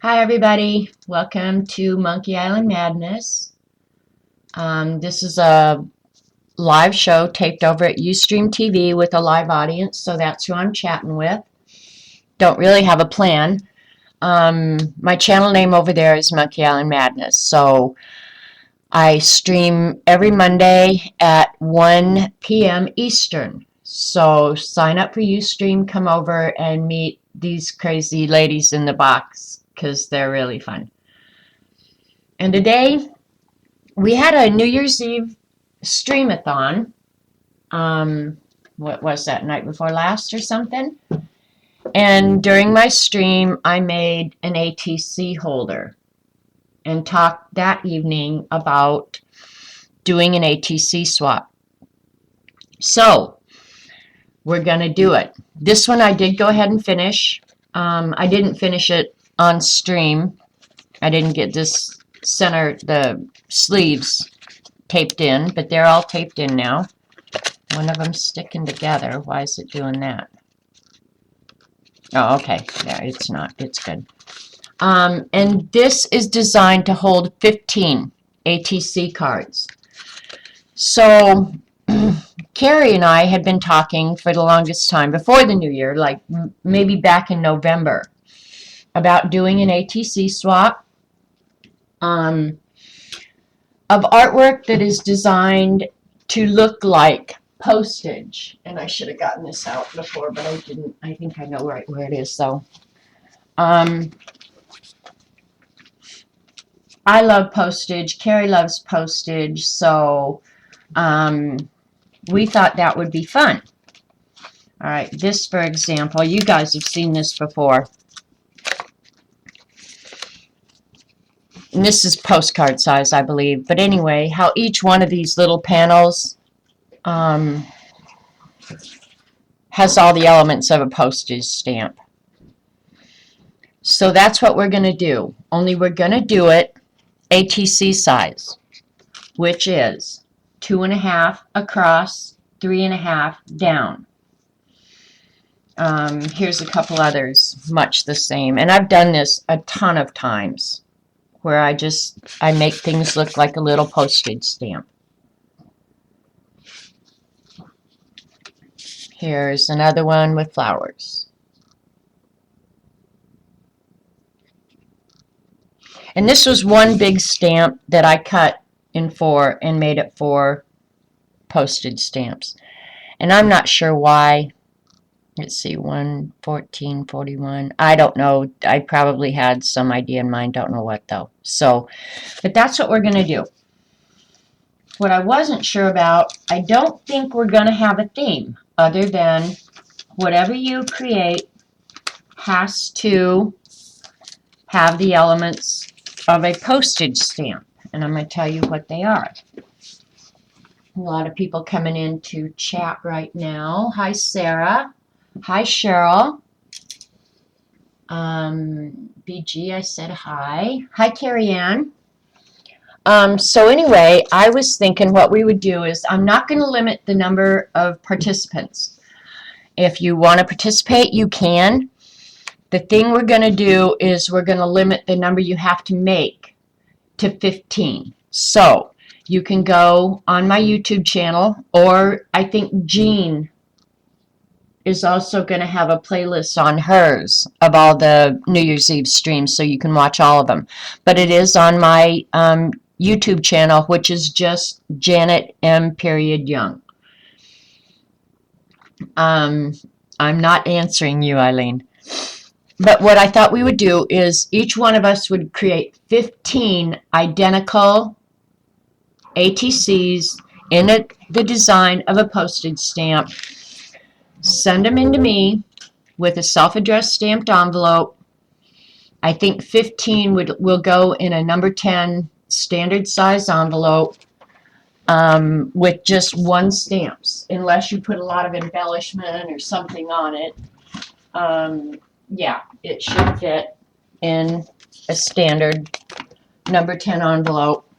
Hi everybody, welcome to Monkey Island Madness. This is a live show taped over at Ustream TV with a live audience, so that's who I'm chatting with. Don't really have a plan. My channel name over there is Monkey Island Madness, so I stream every Monday at 1 p.m. Eastern. So sign up for Ustream, come over and meet these crazy ladies in the box because they're really fun. And today we had a New Year's Eve streamathon. What was that, night before last or something? And during my stream, I made an ATC holder and talked that evening about doing an ATC swap. So we're going to do it. This one I did go ahead and finish. I didn't finish it on stream. I didn't get this the sleeves taped in, but they're all taped in now. One of them sticking together. Why is it doing that? Oh, okay. Yeah, it's not. It's good. And this is designed to hold 15 ATC cards. So Carrie and I had been talking for the longest time before the new year, like maybe back in November, about doing an ATC swap of artwork that is designed to look like postage. And I should have gotten this out before, but I didn't. I think I know right where it is, though. I love postage. Carrie loves postage, so we thought that would be fun. All right, this, for example, you guys have seen this before. And this is postcard size, I believe. But anyway, how each one of these little panels has all the elements of a postage stamp. So that's what we're going to do. Only we're going to do it ATC size, which is 2.5 across, 3.5 down. Here's a couple others, much the same. And I've done this a ton of times, where I make things look like a little postage stamp. Here's another one with flowers. And this was one big stamp that I cut in 4 and made it 4 postage stamps. And I'm not sure why. Let's see, 1, 14, 41. I don't know. I probably had some idea in mind. Don't know what, though. So, but that's what we're going to do. What I wasn't sure about, I don't think we're going to have a theme other than whatever you create has to have the elements of a postage stamp. And I'm going to tell you what they are. A lot of people coming into chat right now. Hi, Sarah. Hi, Cheryl. BG, I said hi. Hi, Carrie Ann. So anyway, I was thinking what we would do is I'm not going to limit the number of participants. If you want to participate, you can. The thing we're going to do is we're going to limit the number you have to make to 15. So you can go on my YouTube channel, or I think Jean is also going to have a playlist on hers of all the New Year's Eve streams, so you can watch all of them. But it is on my YouTube channel, which is just Janet M. Young. I'm not answering you, Eileen. But what I thought we would do is each one of us would create 15 identical ATCs in the design of a postage stamp. Send them into me with a self-addressed stamped envelope. I think 15 will go in a number 10 standard size envelope with just 1 stamps, unless you put a lot of embellishment or something on it. Yeah, it should fit in a standard number 10 envelope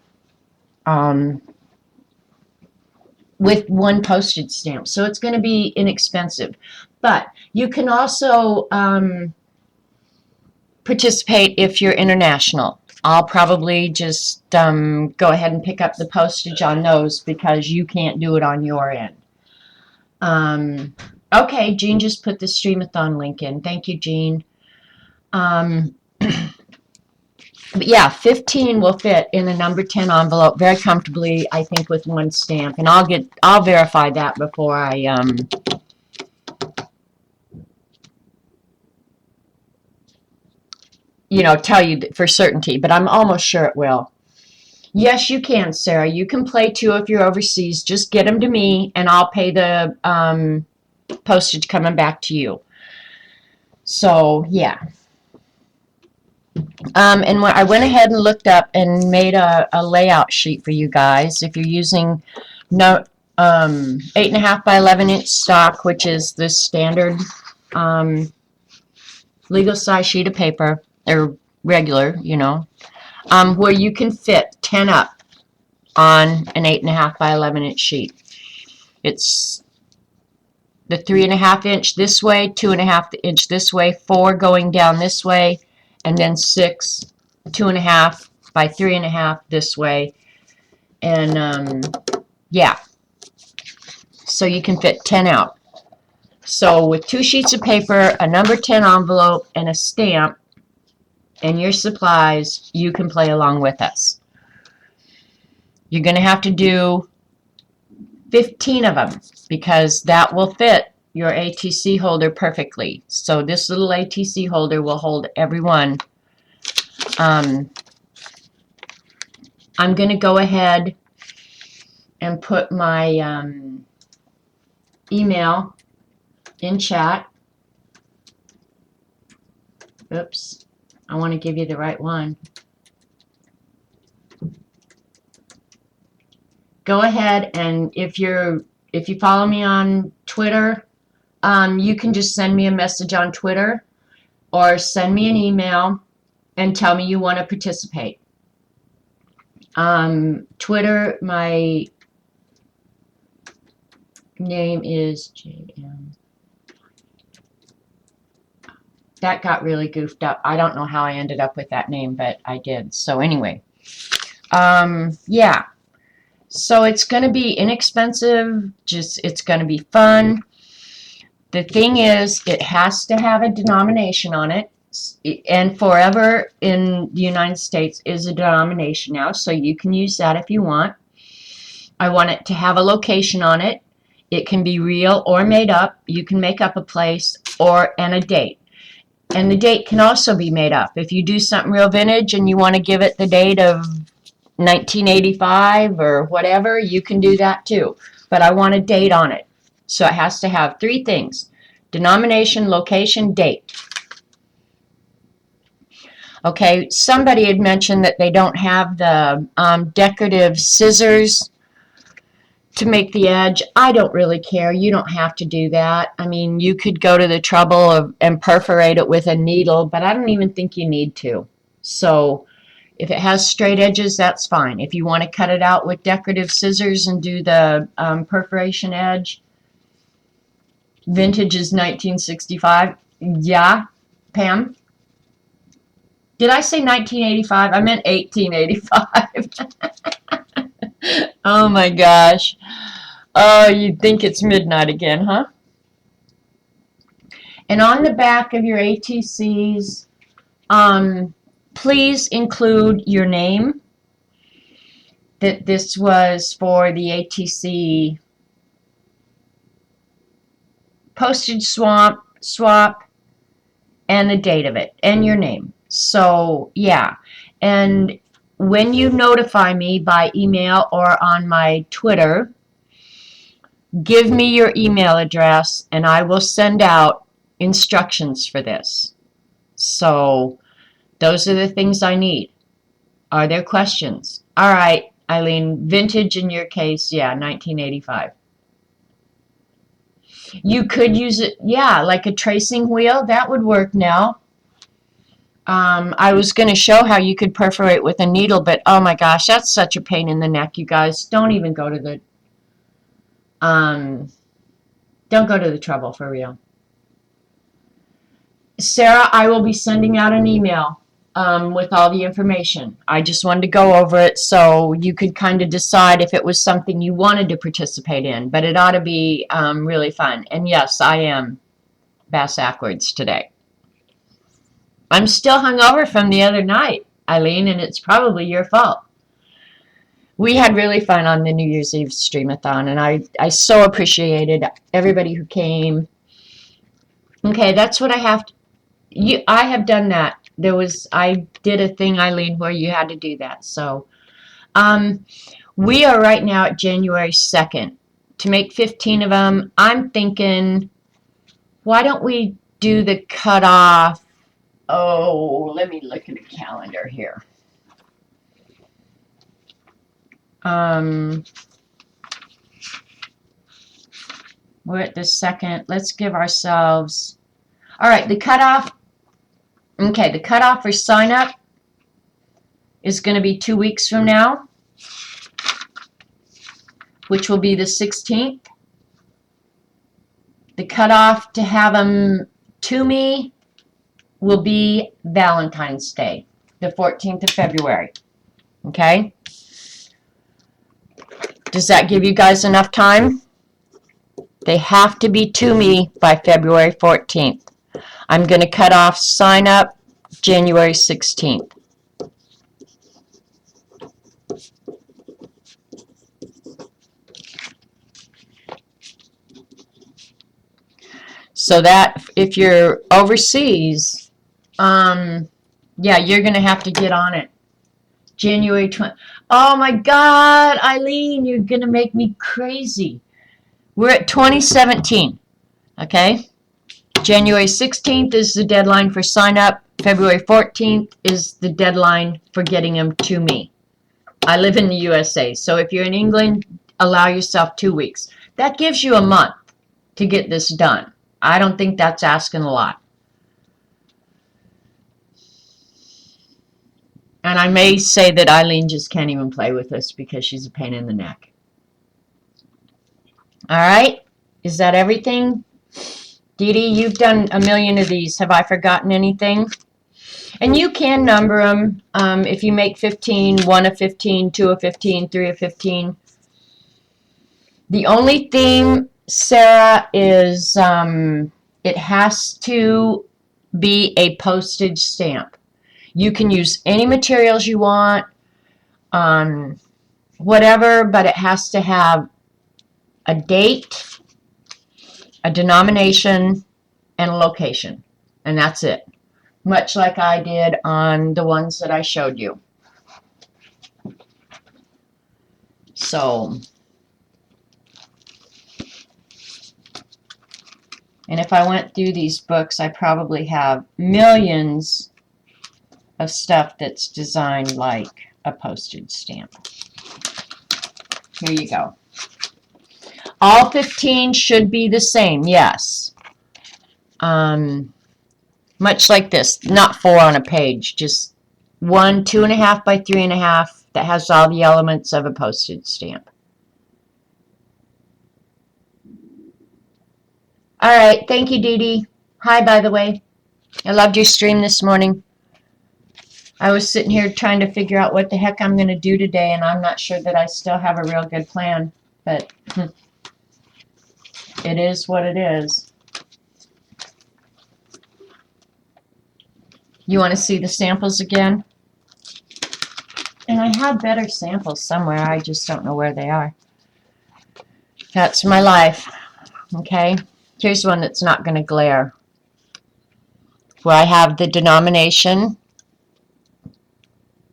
with 1 postage stamp. So it's going to be inexpensive. But you can also participate if you're international. I'll probably just go ahead and pick up the postage on those because you can't do it on your end. Okay, Jean just put the Streamathon link in. Thank you, Jean. But yeah, 15 will fit in a number 10 envelope very comfortably, I think, with one stamp. And I'll verify that before I you know, tell you for certainty, but I'm almost sure it will. Yes, you can, Sarah. You can play too if you're overseas. Just get them to me, and I'll pay the postage coming back to you. So, yeah. And I went ahead and looked up and made a layout sheet for you guys. If you're using 8.5 by 11 inch stock, which is the standard legal size sheet of paper, or regular, you know, where you can fit 10 up on an 8.5 by 11 inch sheet. It's the 3.5 inch this way, 2.5 inch this way, 4 going down this way, and then 6, 2.5 by 3.5 this way. And yeah, so you can fit 10 out. So with 2 sheets of paper, a number 10 envelope, and a stamp, and your supplies, you can play along with us. You're going to have to do 15 of them because that will fit your ATC holder perfectly. So this little ATC holder will hold every one. I'm going to go ahead and put my email in chat. Oops, I want to give you the right one. Go ahead, and if you follow me on Twitter, you can just send me a message on Twitter or send me an email and tell me you want to participate. Twitter, my name is JM. That got really goofed up. I don't know how I ended up with that name, but I did. So anyway, yeah. So it's going to be inexpensive. It's going to be fun. The thing is, it has to have a denomination on it. And forever in the United States is a denomination now, so you can use that if you want. I want it to have a location on it. It can be real or made up. You can make up a place and a date. And the date can also be made up. If you do something real vintage and you want to give it the date of 1985 or whatever, you can do that too. But I want a date on it. So it has to have 3 things: denomination, location, date. Okay, somebody had mentioned that they don't have the decorative scissors to make the edge. I don't really care. You don't have to do that. I mean, you could go to the trouble and perforate it with a needle, but I don't even think you need to. So if it has straight edges, that's fine. If you want to cut it out with decorative scissors and do the perforation edge, vintage is 1965. Yeah, Pam? Did I say 1985? I meant 1885. Oh my gosh. Oh, you'd think it's midnight again, huh? And on the back of your ATCs, please include your name, that this was for the ATC postage swap, and the date of it, and your name. So, yeah. And when you notify me by email or on my Twitter, give me your email address, and I will send out instructions for this. So, those are the things I need. Are there questions? All right, Eileen, vintage in your case, yeah, 1985. You could use it, yeah, like a tracing wheel. That would work now. I was going to show how you could perforate with a needle, but oh my gosh, that's such a pain in the neck, you guys. Don't even go to the, don't go to the trouble, for real. Sarah, I will be sending out an email with all the information. I just wanted to go over it so you could kind of decide if it was something you wanted to participate in. But it ought to be really fun. And yes, I am bass-ackwards today. I'm still hungover from the other night, Eileen, and it's probably your fault. We had really fun on the New Year's Eve streamathon, and I so appreciated everybody who came. Okay, that's what I have to. I have done that. I did a thing, Eileen, where you had to do that. So, we are right now at January 2nd. To make 15 of them, I'm thinking, why don't we do the cutoff? Oh, let me look at the calendar here. We're at the 2nd. Let's give ourselves, all right, the cutoff. Okay, the cutoff for sign up is going to be 2 weeks from now, which will be the 16th. The cutoff to have them to me will be Valentine's Day, the 14th of February. Okay? Does that give you guys enough time? They have to be to me by February 14th. I'm going to cut off sign up January 16th. So that if you're overseas, yeah, you're going to have to get on it. January 20th. Oh my God, Eileen, you're going to make me crazy. We're at 2017, okay? January 16th is the deadline for sign up. February 14th is the deadline for getting them to me. I live in the USA, so if you're in England, allow yourself 2 weeks. That gives you a month to get this done. I don't think that's asking a lot. And I may say that Eileen just can't even play with us because she's a pain in the neck. All right, is that everything? Dee Dee, you've done a million of these. Have I forgotten anything? And you can number them if you make 15, 1 of 15, 2 of 15, 3 of 15. The only thing, Sarah, is it has to be a postage stamp. You can use any materials you want, whatever, but it has to have a date, a denomination, and a location. And that's it. Much like I did on the ones that I showed you. So, and if I went through these books, I probably have millions of stuff that's designed like a postage stamp. Here you go. All 15 should be the same, yes. Much like this, not 4 on a page, just 1 2.5 by 3.5 that has all the elements of a postage stamp. All right, thank you, Dee Dee. Hi, by the way. I loved your stream this morning. I was sitting here trying to figure out what the heck I'm going to do today, and I'm not sure that I still have a real good plan, but it is what it is. You want to see the samples again? And I have better samples somewhere. I just don't know where they are. That's my life. Okay. Here's one that's not going to glare. Where I have the denomination.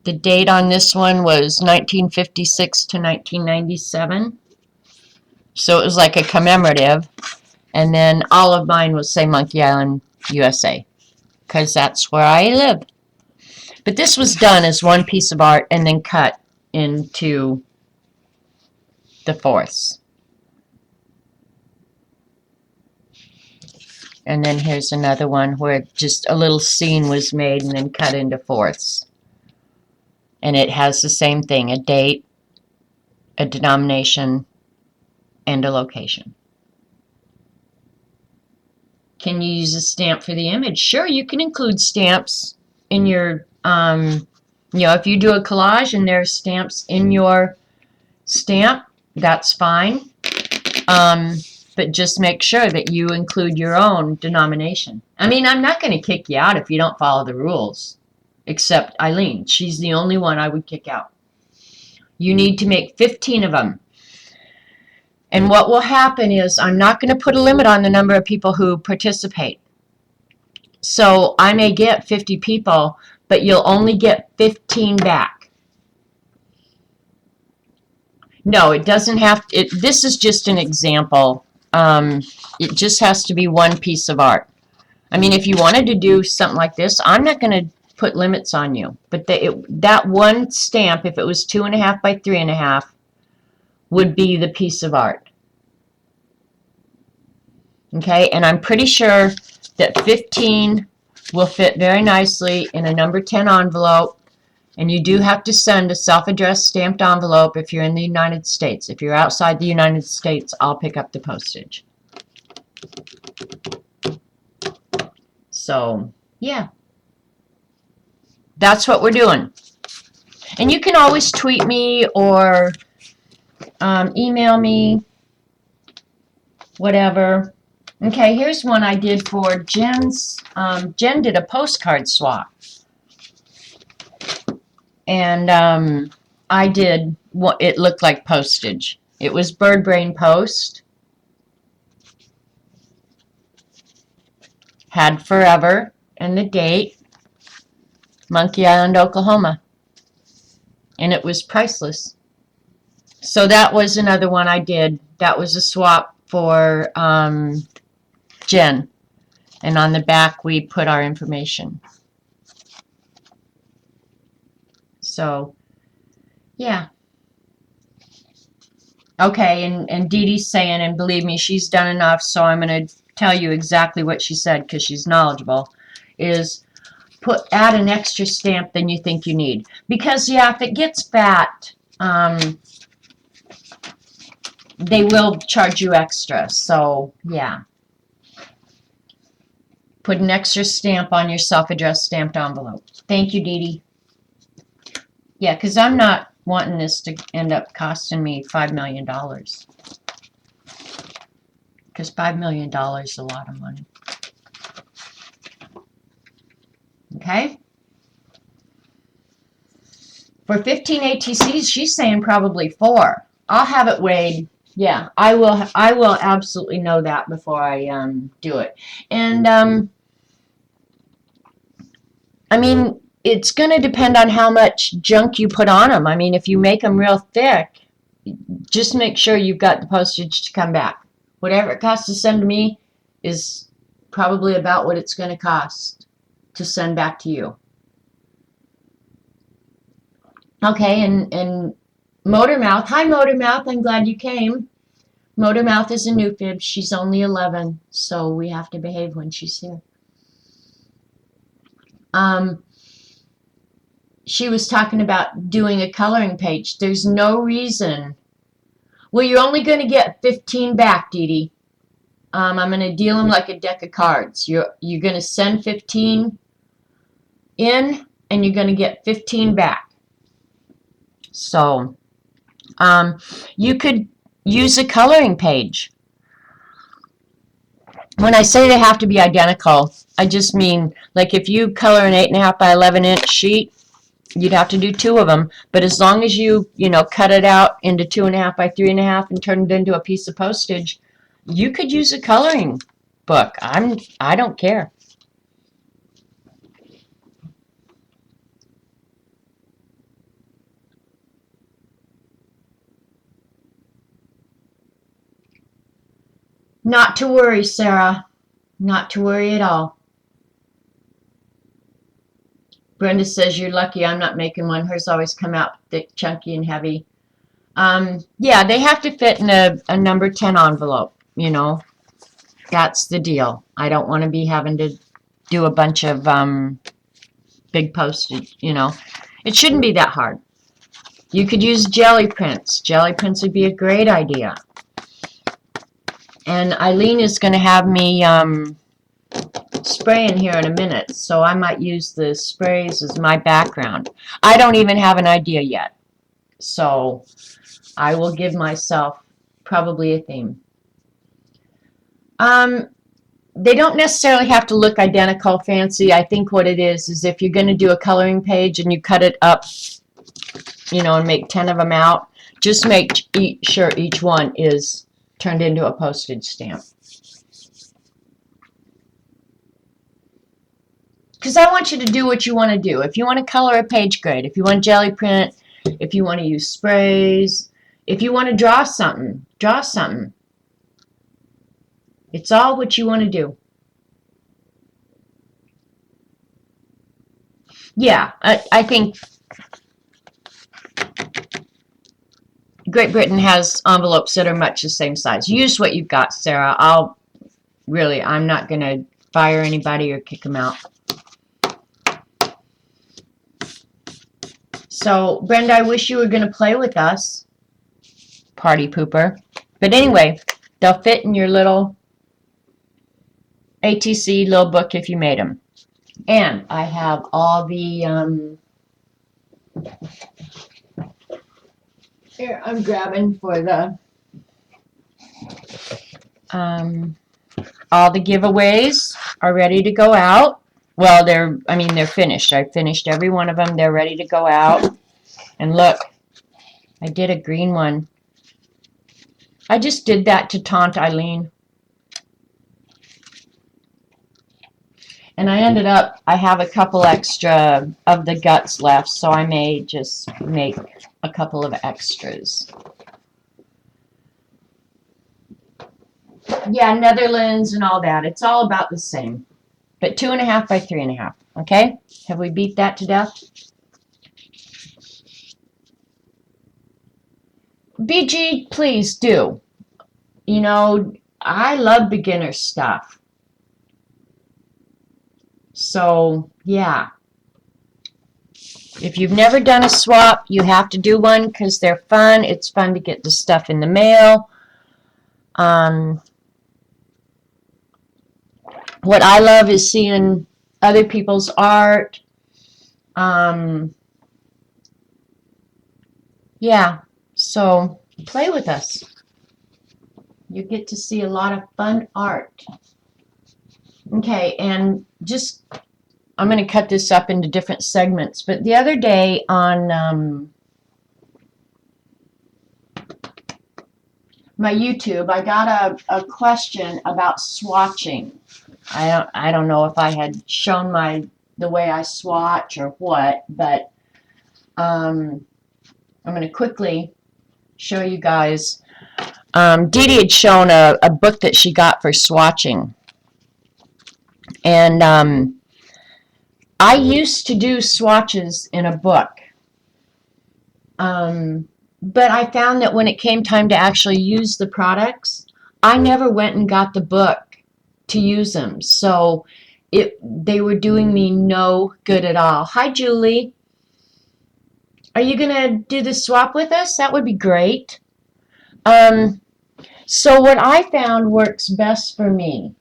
The date on this one was 1956 to 1997. So it was like a commemorative. And then all of mine will say Monkey Island, USA. Because that's where I live. But this was done as one piece of art and then cut into the fourths. And then here's another one where just a little scene was made and then cut into fourths. And it has the same thing, a date, a denomination, and a location. Can you use a stamp for the image? Sure, you can include stamps in your, if you do a collage and there's stamps in your stamp, that's fine. But just make sure that you include your own denomination. I mean, I'm not going to kick you out if you don't follow the rules, except Eileen. She's the only one I would kick out. You need to make 15 of them. And what will happen is I'm not going to put a limit on the number of people who participate. So I may get 50 people, but you'll only get 15 back. No, it doesn't have to. This is just an example. It just has to be one piece of art. I mean, if you wanted to do something like this, I'm not going to put limits on you. But that one stamp, if it was 2.5 by 3.5, would be the piece of art. Okay, and I'm pretty sure that 15 will fit very nicely in a number 10 envelope. And you do have to send a self-addressed stamped envelope if you're in the United States. If you're outside the United States, I'll pick up the postage. So, yeah. That's what we're doing. And you can always tweet me or email me, whatever. Okay, here's one I did for Jen's. Jen did a postcard swap. And I did what it looked like postage. It was bird brain post. Had forever and the date. Monkey Island, Oklahoma. And it was priceless. So that was another one I did. That was a swap for Jen. And on the back we put our information. So, yeah. Okay, and Dee Dee's saying, and believe me, she's done enough, so I'm going to tell you exactly what she said because she's knowledgeable, is add an extra stamp than you think you need. Because, yeah, if it gets fat, they will charge you extra. So, yeah. Put an extra stamp on your self-addressed stamped envelope. Thank you, Dee Dee. Yeah, because I'm not wanting this to end up costing me $5 million. Because $5 million is a lot of money. Okay? For 15 ATCs, she's saying probably 4. I'll have it weighed. Yeah, I will absolutely know that before I do it. And, I mean, it's going to depend on how much junk you put on them. I mean, if you make them real thick, just make sure you've got the postage to come back. Whatever it costs to send to me is probably about what it's going to cost to send back to you. Okay, and Motormouth. Hi, Motormouth. I'm glad you came. Motormouth is a new fib. She's only 11, so we have to behave when she's here. She was talking about doing a coloring page. There's no reason. Well, you're only going to get 15 back, Dee Dee. I'm going to deal them like a deck of cards. You're going to send 15 in, and you're going to get 15 back. So, you could use a coloring page. When I say they have to be identical, I just mean, like if you color an 8.5 by 11 inch sheet, you'd have to do 2 of them, but as long as you cut it out into 2.5 by 3.5 and turn it into a piece of postage, you could use a coloring book. I don't care. Not to worry, Sarah. Not to worry at all. Brenda says, you're lucky I'm not making one. Hers always come out thick, chunky, and heavy. Yeah, they have to fit in a number 10 envelope, That's the deal. I don't want to be having to do a bunch of big postage, It shouldn't be that hard. You could use jelly prints. Jelly prints would be a great idea. And Eileen is going to have me spraying here in a minute, so I might use the sprays as my background. I don't even have an idea yet, so I will give myself probably a theme. They don't necessarily have to look identical, fancy. I think what it is if you're going to do a coloring page and you cut it up, you know, and make 10 of them out, just make sure each one is turned into a postage stamp. Because I want you to do what you want to do. If you want to color a page, great. If you want jelly print, if you want to use sprays, if you want to draw something, draw something. It's all what you want to do. Yeah, I think Great Britain has envelopes that are much the same size. Use what you've got, Sarah. I'm not going to fire anybody or kick them out. So, Brenda, I wish you were going to play with us. Party pooper. But anyway, they'll fit in your little ATC little book if you made them. And I have all the, here, I'm grabbing for the, all the giveaways are ready to go out. Well, they're finished. I finished every one of them. They're ready to go out. And look, I did a green one. I just did that to taunt Eileen. And I ended up, I have a couple extra of the guts left, so I may just make a couple of extras. Yeah, Netherlands and all that. It's all about the same. But 2.5 by 3.5. Okay? Have we beat that to death? BG, please do. You know, I love beginner stuff. So, yeah. If you've never done a swap, you have to do one because they're fun. It's fun to get the stuff in the mail. What I love is seeing other people's art. Yeah, so play with us. You get to see a lot of fun art. Okay, and just, I'm going to cut this up into different segments, but the other day on my YouTube, I got a question about swatching. I don't know if I had shown the way I swatch or what, but I'm going to quickly show you guys. Dee Dee had shown a book that she got for swatching. And I used to do swatches in a book. But I found that when it came time to actually use the products, I never went and got the book to use them. So they were doing me no good at all. Hi, Julie. Are you going to do the swap with us? That would be great. So what I found works best for me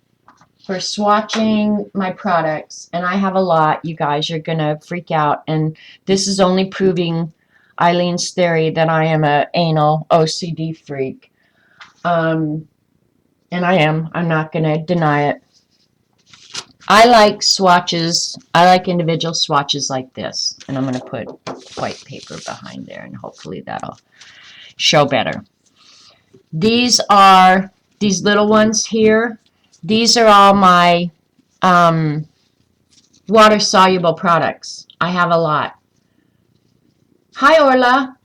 for swatching my products, and I have a lot, you guys, you're going to freak out, and this is only proving Eileen's theory that I am an anal OCD freak. And I am. I'm not going to deny it. I like swatches. I like individual swatches like this. And I'm going to put white paper behind there, and hopefully that'll show better. These are these little ones here. These are all my water-soluble products. I have a lot. Hi, Orla.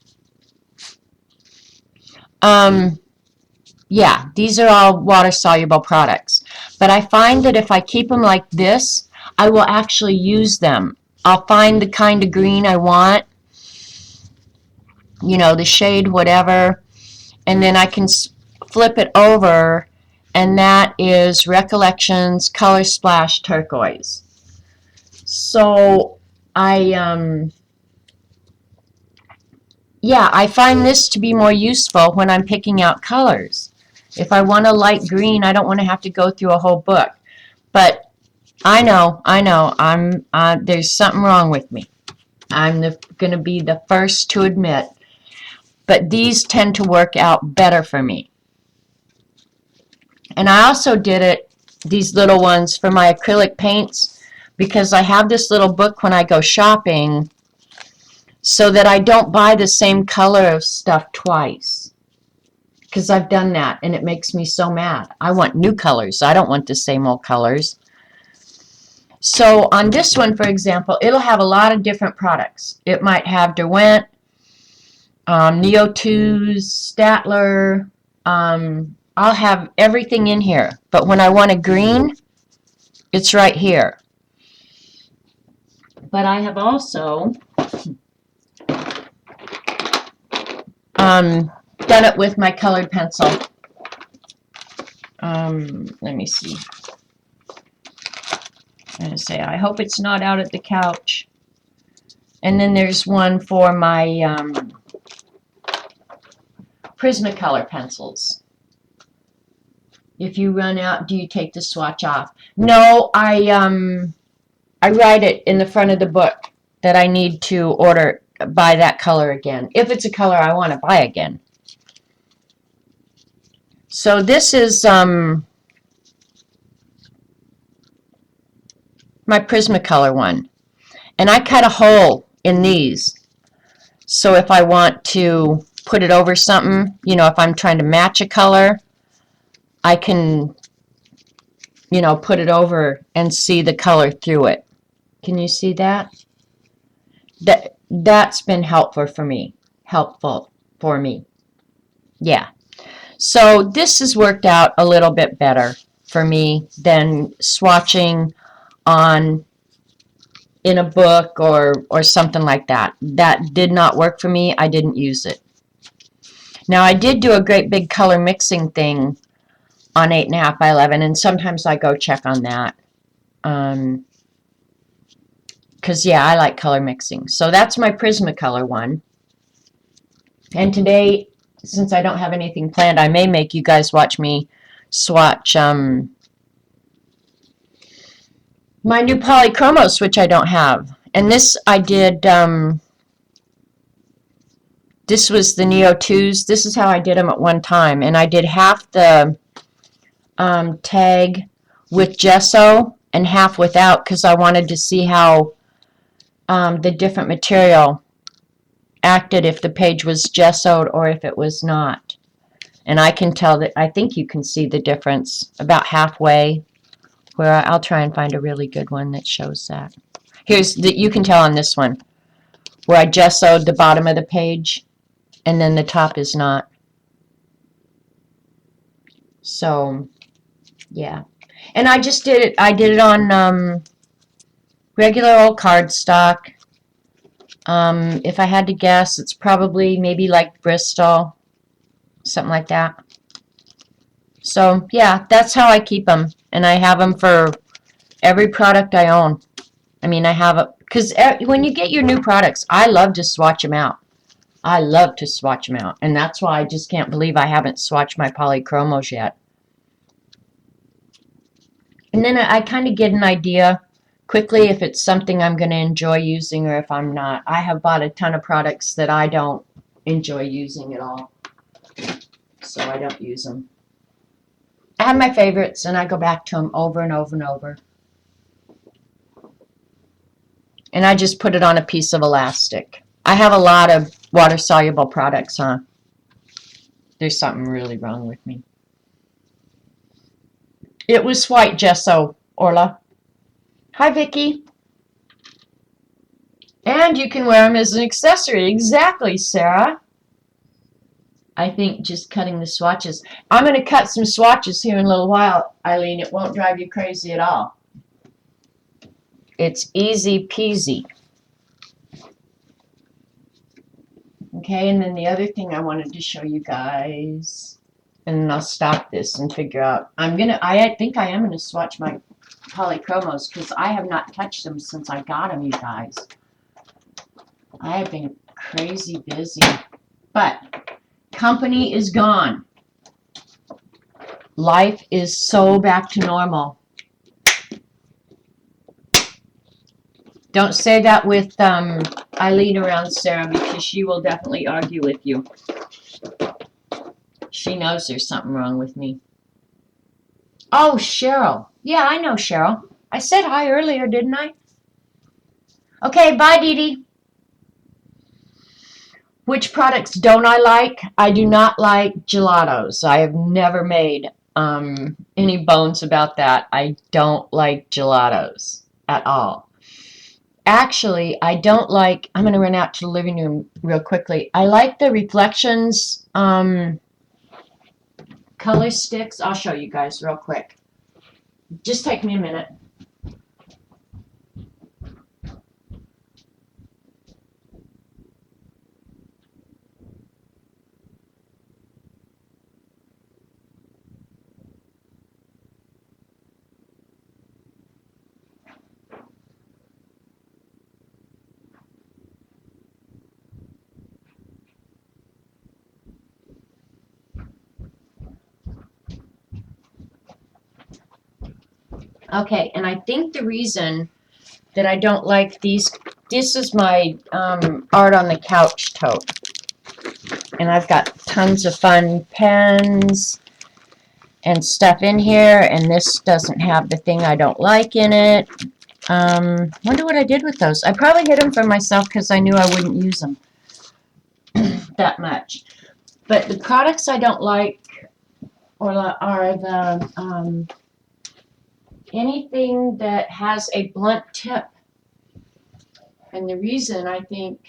Yeah, these are all water-soluble products. But I find that if I keep them like this, I will actually use them. I'll find the kind of green I want, you know, the shade, whatever, and then I can flip it over, and that is Recollections Color Splash Turquoise. So yeah, I find this to be more useful when I'm picking out colors. If I want a light green, I don't want to have to go through a whole book. But I know. There's something wrong with me. I'm going to be the first to admit. But these tend to work out better for me. And I also did these little ones for my acrylic paints, because I have this little book when I go shopping so that I don't buy the same color of stuff twice. Because I've done that and it makes me so mad. I want new colors. I don't want the same old colors. So on this one, for example, it'll have a lot of different products. It might have Derwent, Neo2s, Statler. I'll have everything in here. But when I want a green, it's right here. But I have also done it with my colored pencil. Let me see. I'm going to say, I hope it's not out at the couch. And then there's one for my Prismacolor pencils. If you run out, do you take the swatch off? No, I write it in the front of the book that I need to buy that color again, if it's a color I want to buy again. So this is my Prismacolor one. And I cut a hole in these. So if I want to put it over something, you know, if I'm trying to match a color, I can, you know, put it over and see the color through it. Can you see that? That's been helpful for me. Yeah. So this has worked out a little bit better for me than swatching in a book or something like that. That did not work for me. I didn't use it. Now I did do a great big color mixing thing on 8.5 by 11, and sometimes I go check on that. Because, yeah, I like color mixing. So that's my Prismacolor one. And today, since I don't have anything planned, I may make you guys watch me swatch my new Polychromos, which I don't have. And this I did, this was the Neo2s. This is how I did them at one time. And I did half the tag with gesso and half without, because I wanted to see how the different material acted if the page was gessoed or if it was not. And I can tell that, I think you can see the difference about halfway, where I'll try and find a really good one that shows that. You can tell on this one where I gessoed the bottom of the page and then the top is not. So yeah, and I just did it. I did it on regular old cardstock. If I had to guess, it's probably maybe like Bristol, something like that. So yeah, that's how I keep them, and I have them for every product I own. I mean, I have it because when you get your new products, I love to swatch them out. I love to swatch them out, and that's why I just can't believe I haven't swatched my Polychromos yet. And then I kind of get an idea quickly if it's something I'm going to enjoy using or if I'm not. I have bought a ton of products that I don't enjoy using at all, so I don't use them. I have my favorites, and I go back to them over and over and over. And I just put it on a piece of elastic. I have a lot of water-soluble products, huh? There's something really wrong with me. It was white gesso, Orla. Hi, Vicky. And you can wear them as an accessory. Exactly, Sarah. I think just cutting the swatches. I'm going to cut some swatches here in a little while, Eileen. It won't drive you crazy at all. It's easy peasy. Okay, and then the other thing I wanted to show you guys, and then I'll stop this and figure out. I think I am going to swatch my Polychromos because I have not touched them since I got them, you guys. I have been crazy busy. But company is gone. Life is so back to normal. Don't say that with Eileen around, Sarah, because she will definitely argue with you. She knows there's something wrong with me. Oh, Cheryl. Yeah, I know Cheryl. I said hi earlier, didn't I? Okay, bye, Dee Dee. Which products don't I like? I do not like gelatos. I have never made any bones about that. I don't like gelatos at all. Actually, I don't like, I'm going to run out to the living room real quickly. I like the Reflections color sticks. I'll show you guys real quick. Just take me a minute. Okay, and I think the reason that I don't like these, this is my art on the couch tote. And I've got tons of fun pens and stuff in here, and this doesn't have the thing I don't like in it. Wonder what I did with those. I probably hid them for myself because I knew I wouldn't use them that much. But the products I don't like are the anything that has a blunt tip. And the reason I think,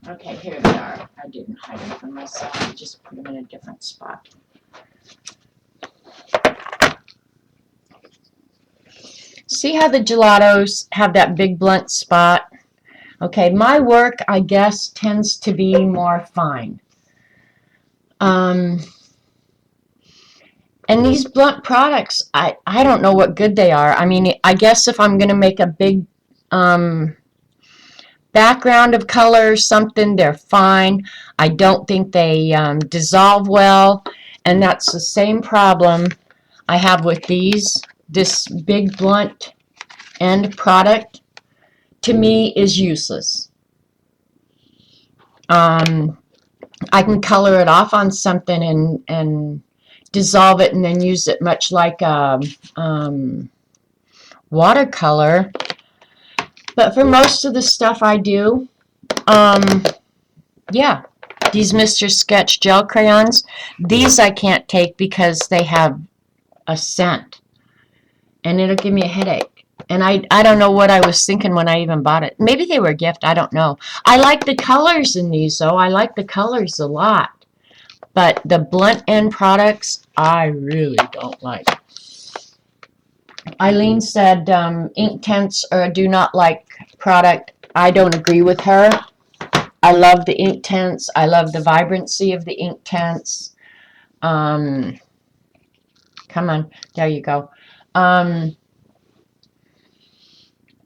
okay, here they are. I didn't hide them from myself. I just put them in a different spot. See how the gelatos have that big blunt spot? Okay, my work, I guess, tends to be more fine. And these blunt products, I don't know what good they are. I mean, I guess if I'm going to make a big background of color or something, they're fine. I don't think they dissolve well, and that's the same problem I have with these. This big blunt end product, to me, is useless. I can color it off on something and dissolve it and then use it much like a watercolor. But for most of the stuff I do, yeah, these Mr. Sketch gel crayons, these I can't take because they have a scent. And it'll give me a headache. And I don't know what I was thinking when I even bought it. Maybe they were a gift. I don't know. I like the colors in these, though. I like the colors a lot. But the blunt end products, I really don't like. Eileen said ink tints are a do not like product. I don't agree with her. I love the ink tints. I love the vibrancy of the ink tints. Come on. There you go.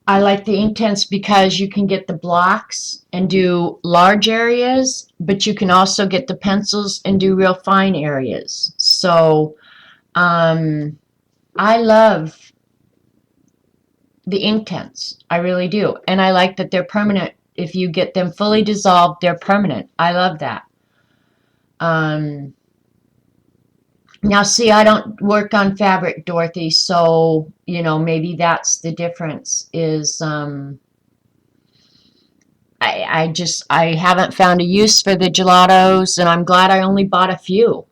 I like the ink tints because you can get the blocks and do large areas, but you can also get the pencils and do real fine areas. So I love the ink tints. I really do. And I like that they're permanent. If you get them fully dissolved, they're permanent. I love that. Now, see, I don't work on fabric, Dorothy, so, you know, maybe that's the difference is I haven't found a use for the gelatos, and I'm glad I only bought a few.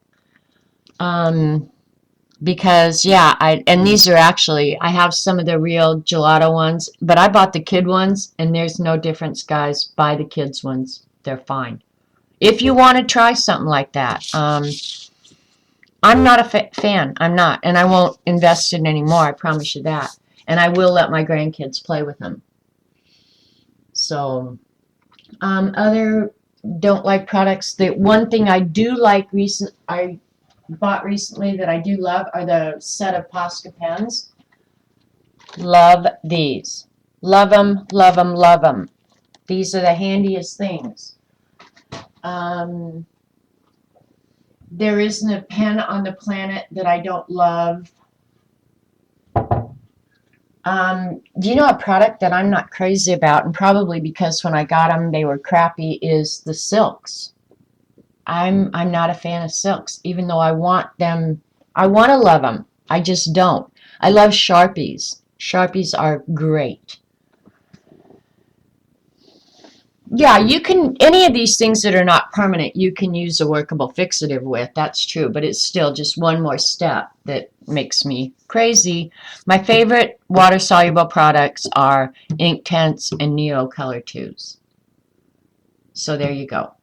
Because, yeah, and these are actually, I have some of the real gelato ones, but I bought the kid ones, and there's no difference, guys. Buy the kids ones. They're fine. If you want to try something like that. I'm not a fan. I'm not. And I won't invest in anymore. I promise you that. And I will let my grandkids play with them. So, other don't like products. The one thing I do like I bought recently that I do love are the set of Posca pens. Love these. Love them, love them, love them. These are the handiest things. There isn't a pen on the planet that I don't love. You know, a product that I'm not crazy about, and probably because when I got them they were crappy, is the silks. I'm not a fan of silks, even though I want them. I want to love them. I just don't. I love Sharpies. Sharpies are great. Yeah, you can, any of these things that are not permanent, you can use a workable fixative with. That's true, but it's still just one more step that makes me crazy. My favorite water-soluble products are Inktense and Neo Color 2s. So there you go.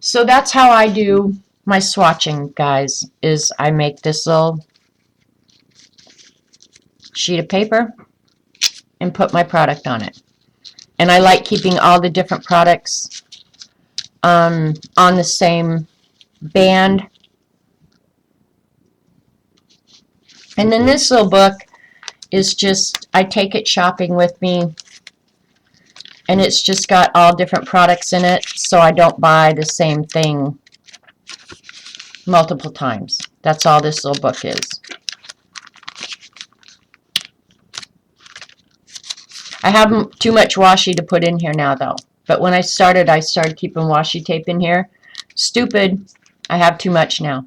So that's how I do my swatching, guys, is I make this little sheet of paper and put my product on it. And I like keeping all the different products on the same band. And then this little book is just, I take it shopping with me, and it's just got all different products in it, so I don't buy the same thing multiple times. That's all this little book is. I have too much washi to put in here now, though. But when I started keeping washi tape in here. Stupid. I have too much now.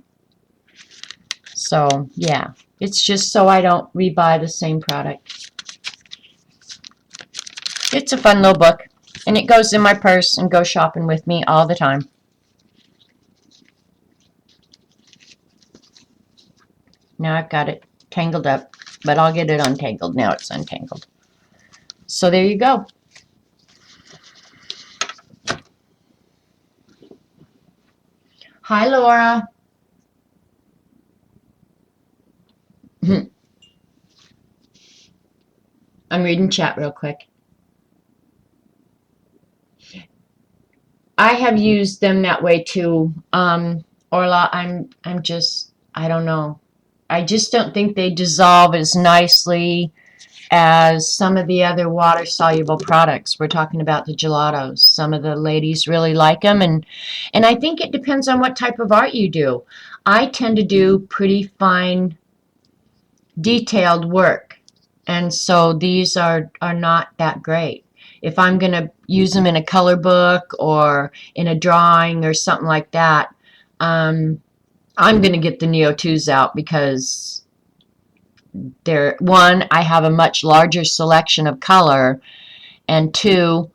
So, yeah. It's just so I don't rebuy the same product. It's a fun little book. And it goes in my purse and goes shopping with me all the time. Now I've got it tangled up. But I'll get it untangled. Now it's untangled. So there you go. Hi, Laura. I'm reading chat real quick. I have used them that way too. Orla, I'm just, I don't know. I just don't think they dissolve as nicely as some of the other water-soluble products. We're talking about the gelatos. Some of the ladies really like them, and I think it depends on what type of art you do. I tend to do pretty fine, detailed work, and so these are not that great. If I'm going to use them in a color book or in a drawing or something like that, I'm going to get the Neo 2s out because they're, one, I have a much larger selection of color, and two,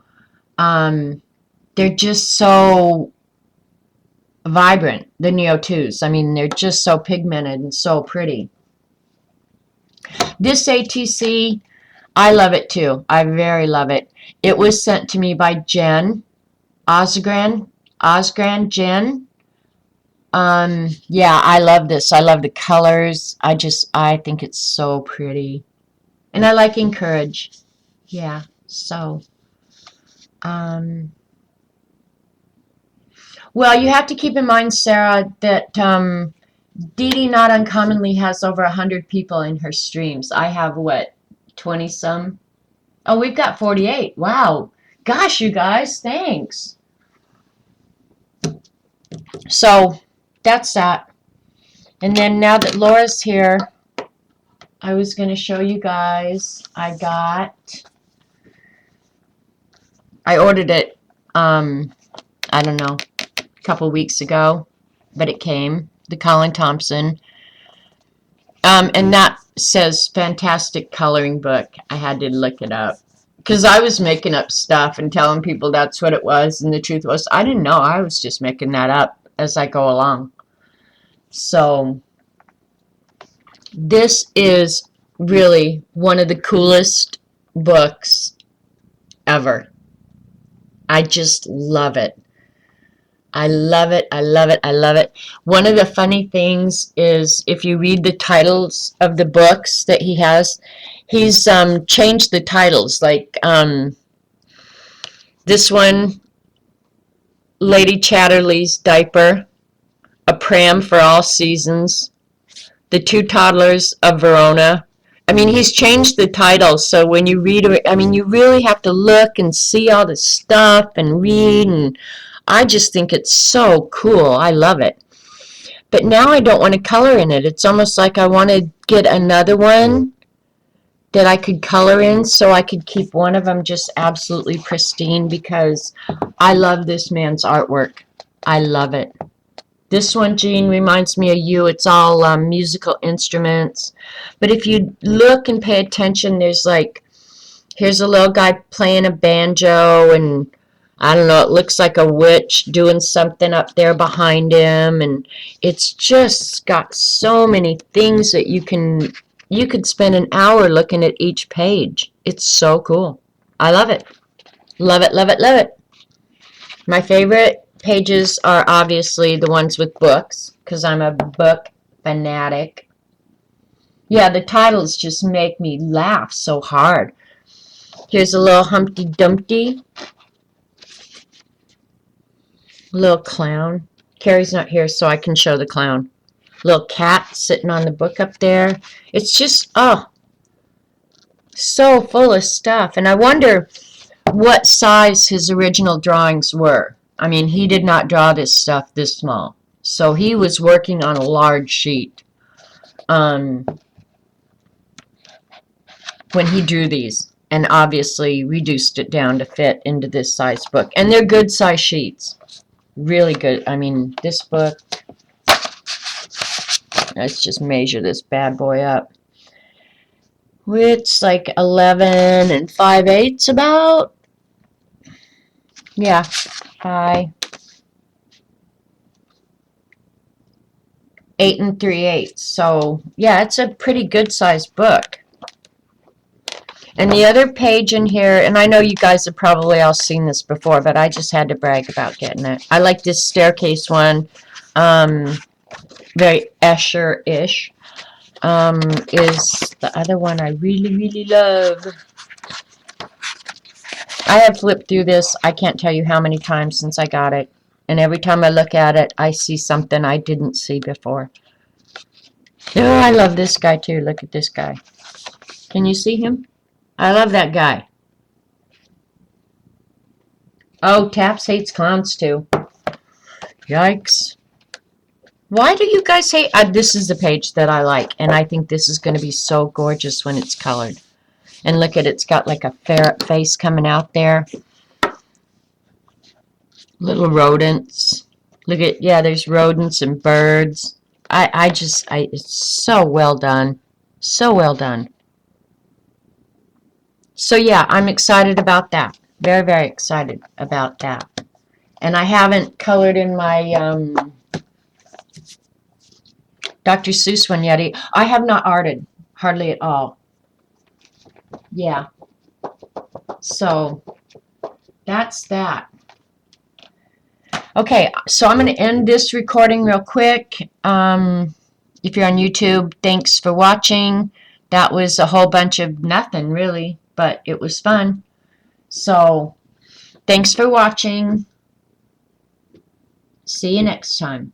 they're just so vibrant, the Neo 2s. I mean, they're just so pigmented and so pretty. This ATC, I love it too. I very love it. It was sent to me by Jen Osgran Jen. Yeah, I love this. I love the colors. I think it's so pretty. And I like Encourage. Yeah, so. Well, you have to keep in mind, Sarah, that Dee Dee not uncommonly has over 100 people in her streams. I have, what, 20-some? Oh, we've got 48. Wow. Gosh, you guys, thanks. So, that's that. And then now that Laura's here, I was going to show you guys. I ordered it, I don't know, a couple weeks ago, but it came, the Colin Thompson. And that says fantastic coloring book. I had to look it up because I was making up stuff and telling people that's what it was, and the truth was I didn't know. I was just making that up as I go along. So this is really one of the coolest books ever. I just love it. I love it. I love it. I love it. One of the funny things is if you read the titles of the books that he has, he's changed the titles. Like this one, Lady Chatterley's Diaper, A Pram for All Seasons, The Two Toddlers of Verona. I mean, he's changed the titles, so when you read it, I mean, you really have to look and see all the stuff and read, and I just think it's so cool. I love it. But now I don't want to color in it. It's almost like I want to get another one that I could color in, so I could keep one of them just absolutely pristine, because I love this man's artwork. I love it. This one, Jean, reminds me of you. It's all musical instruments. But if you look and pay attention, there's like, here's a little guy playing a banjo, and I don't know, it looks like a witch doing something up there behind him, and it's just got so many things that you could spend an hour looking at each page. It's so cool. I love it. Love it, love it, love it. My favorite pages are obviously the ones with books, because I'm a book fanatic. Yeah, the titles just make me laugh so hard. Here's a little Humpty Dumpty. Little clown. Carrie's not here, so I can show the clown. Little cat sitting on the book up there. It's just, oh, so full of stuff. And I wonder what size his original drawings were. I mean, he did not draw this stuff this small. So he was working on a large sheet when he drew these, and obviously reduced it down to fit into this size book. And they're good size sheets. Really good. I mean, this book, let's just measure this bad boy up. It's like 11 and 5/8 about. Yeah, 8 and 3/8. So, yeah, it's a pretty good sized book. And the other page in here, and I know you guys have probably all seen this before, but I just had to brag about getting it. I like this staircase one. Very Escher-ish. Is the other one I really, really love. I have flipped through this, I can't tell you how many times since I got it. And every time I look at it, I see something I didn't see before. Oh, I love this guy too. Look at this guy. Can you see him? I love that guy. Oh, Taps hates clowns too. Yikes. Why do you guys hate... this is the page that I like, and I think this is going to be so gorgeous when it's colored. And look at it, it's got like a ferret face coming out there. Little rodents. Look at, yeah, there's rodents and birds. It's so well done. So well done. So yeah, I'm excited about that. Very, very excited about that. And I haven't colored in my Dr. Seuss one yet. I have not arted hardly at all. Yeah. So that's that. Okay, so I'm going to end this recording real quick. If you're on YouTube, thanks for watching. That was a whole bunch of nothing, really, but it was fun. So, thanks for watching. See you next time.